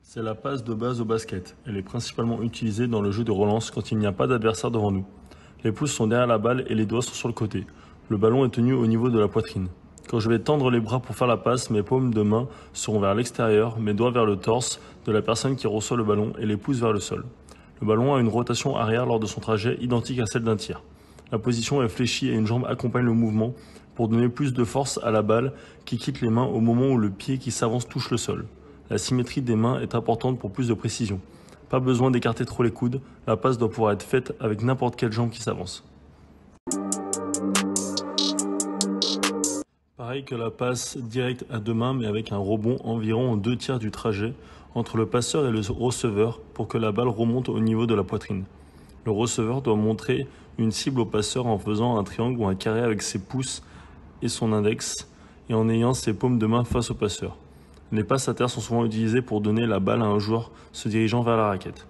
C'est la passe de base au basket. Elle est principalement utilisée dans le jeu de relance quand il n'y a pas d'adversaire devant nous. Les pouces sont derrière la balle et les doigts sont sur le côté. Le ballon est tenu au niveau de la poitrine. Quand je vais tendre les bras pour faire la passe, mes paumes de main seront vers l'extérieur, mes doigts vers le torse de la personne qui reçoit le ballon et les pouces vers le sol. Le ballon a une rotation arrière lors de son trajet identique à celle d'un tir. La position est fléchie et une jambe accompagne le mouvement pour donner plus de force à la balle qui quitte les mains au moment où le pied qui s'avance touche le sol. La symétrie des mains est importante pour plus de précision. Pas besoin d'écarter trop les coudes, la passe doit pouvoir être faite avec n'importe quelle jambe qui s'avance. Pareil que la passe directe à deux mains mais avec un rebond environ en 2/3 du trajet entre le passeur et le receveur pour que la balle remonte au niveau de la poitrine. Le receveur doit montrer une cible au passeur en faisant un triangle ou un carré avec ses pouces et son index et en ayant ses paumes de main face au passeur. Les passes à terre sont souvent utilisées pour donner la balle à un joueur se dirigeant vers la raquette.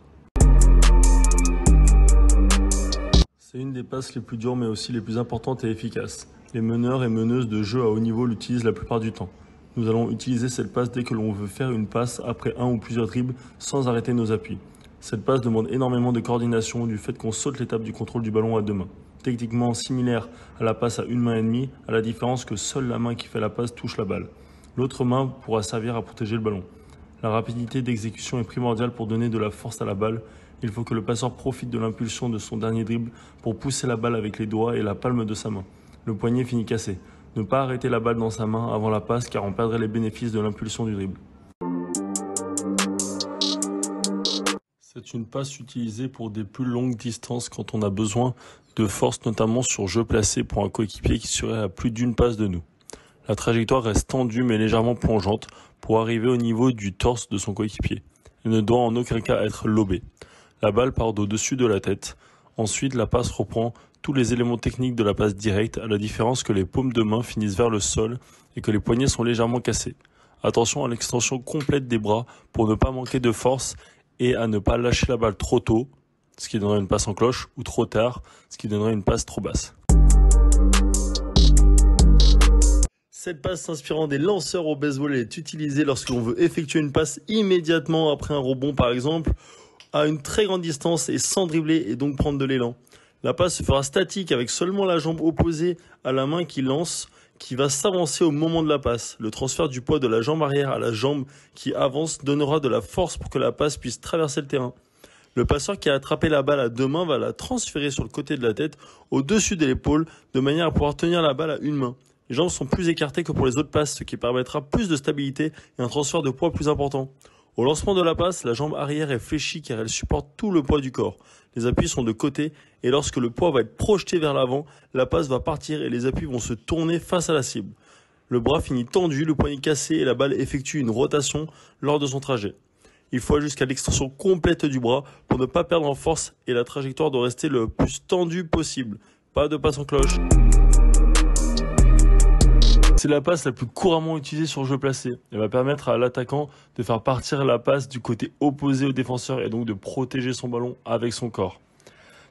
C'est une des passes les plus dures mais aussi les plus importantes et efficaces. Les meneurs et meneuses de jeu à haut niveau l'utilisent la plupart du temps. Nous allons utiliser cette passe dès que l'on veut faire une passe après un ou plusieurs dribbles sans arrêter nos appuis. Cette passe demande énormément de coordination du fait qu'on saute l'étape du contrôle du ballon à deux mains. Techniquement similaire à la passe à une main et demie, à la différence que seule la main qui fait la passe touche la balle. L'autre main pourra servir à protéger le ballon. La rapidité d'exécution est primordiale pour donner de la force à la balle. Il faut que le passeur profite de l'impulsion de son dernier dribble pour pousser la balle avec les doigts et la palme de sa main. Le poignet finit cassé. Ne pas arrêter la balle dans sa main avant la passe car on perdrait les bénéfices de l'impulsion du dribble. C'est une passe utilisée pour des plus longues distances quand on a besoin de force, notamment sur jeu placé pour un coéquipier qui serait à plus d'une passe de nous. La trajectoire reste tendue mais légèrement plongeante pour arriver au niveau du torse de son coéquipier. Elle ne doit en aucun cas être lobée. La balle part au-dessus de la tête. Ensuite, la passe reprend tous les éléments techniques de la passe directe, à la différence que les paumes de main finissent vers le sol et que les poignets sont légèrement cassés. Attention à l'extension complète des bras pour ne pas manquer de force et à ne pas lâcher la balle trop tôt, ce qui donnerait une passe en cloche, ou trop tard, ce qui donnerait une passe trop basse. Cette passe s'inspirant des lanceurs au baseball est utilisée lorsque l'on veut effectuer une passe immédiatement après un rebond par exemple, à une très grande distance et sans dribbler et donc prendre de l'élan. La passe se fera statique avec seulement la jambe opposée à la main qui lance, qui va s'avancer au moment de la passe. Le transfert du poids de la jambe arrière à la jambe qui avance donnera de la force pour que la passe puisse traverser le terrain. Le passeur qui a attrapé la balle à deux mains va la transférer sur le côté de la tête, au-dessus de l'épaule, de manière à pouvoir tenir la balle à une main. Les jambes sont plus écartées que pour les autres passes, ce qui permettra plus de stabilité et un transfert de poids plus important. Au lancement de la passe, la jambe arrière est fléchie car elle supporte tout le poids du corps. Les appuis sont de côté et lorsque le poids va être projeté vers l'avant, la passe va partir et les appuis vont se tourner face à la cible. Le bras finit tendu, le poignet cassé et la balle effectue une rotation lors de son trajet. Il faut aller jusqu'à l'extension complète du bras pour ne pas perdre en force et la trajectoire doit rester le plus tendue possible. Pas de passe en cloche. C'est la passe la plus couramment utilisée sur jeu placé. Elle va permettre à l'attaquant de faire partir la passe du côté opposé au défenseur et donc de protéger son ballon avec son corps.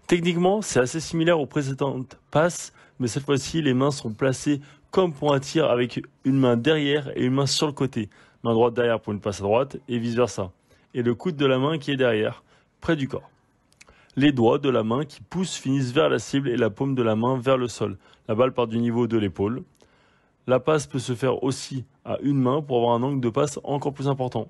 Techniquement, c'est assez similaire aux précédentes passes, mais cette fois-ci, les mains sont placées comme pour un tir avec une main derrière et une main sur le côté. Main droite derrière pour une passe à droite et vice-versa. Et le coude de la main qui est derrière, près du corps. Les doigts de la main qui poussent finissent vers la cible et la paume de la main vers le sol. La balle part du niveau de l'épaule. La passe peut se faire aussi à une main pour avoir un angle de passe encore plus important.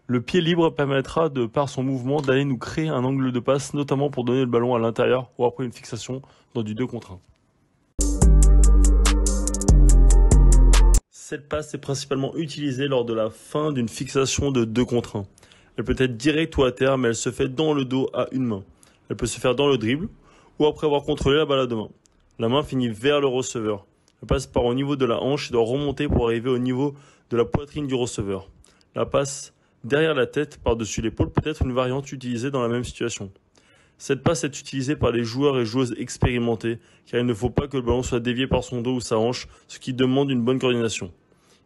Le pied libre permettra, de par son mouvement, d'aller nous créer un angle de passe, notamment pour donner le ballon à l'intérieur ou après une fixation dans du 2 contre 1. Cette passe est principalement utilisée lors de la fin d'une fixation de 2 contre 1. Elle peut être directe ou à terre, mais elle se fait dans le dos à une main. Elle peut se faire dans le dribble ou après avoir contrôlé la balle à deux mains. La main finit vers le receveur. La passe part au niveau de la hanche et doit remonter pour arriver au niveau de la poitrine du receveur. La passe derrière la tête par-dessus l'épaule peut être une variante utilisée dans la même situation. Cette passe est utilisée par les joueurs et joueuses expérimentés car il ne faut pas que le ballon soit dévié par son dos ou sa hanche, ce qui demande une bonne coordination.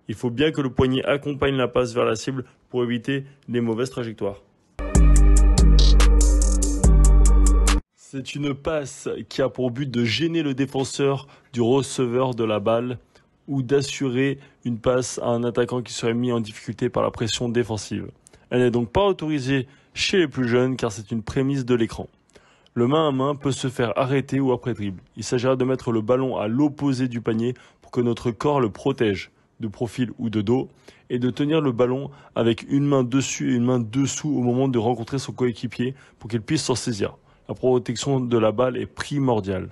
Il faut bien que le poignet accompagne la passe vers la cible pour éviter les mauvaises trajectoires. C'est une passe qui a pour but de gêner le défenseur du receveur de la balle ou d'assurer une passe à un attaquant qui serait mis en difficulté par la pression défensive. Elle n'est donc pas autorisée chez les plus jeunes car c'est une prémisse de l'écran. Le main à main peut se faire arrêter ou après dribble. Il s'agira de mettre le ballon à l'opposé du panier pour que notre corps le protège, de profil ou de dos, et de tenir le ballon avec une main dessus et une main dessous au moment de rencontrer son coéquipier pour qu'il puisse s'en saisir. La protection de la balle est primordiale.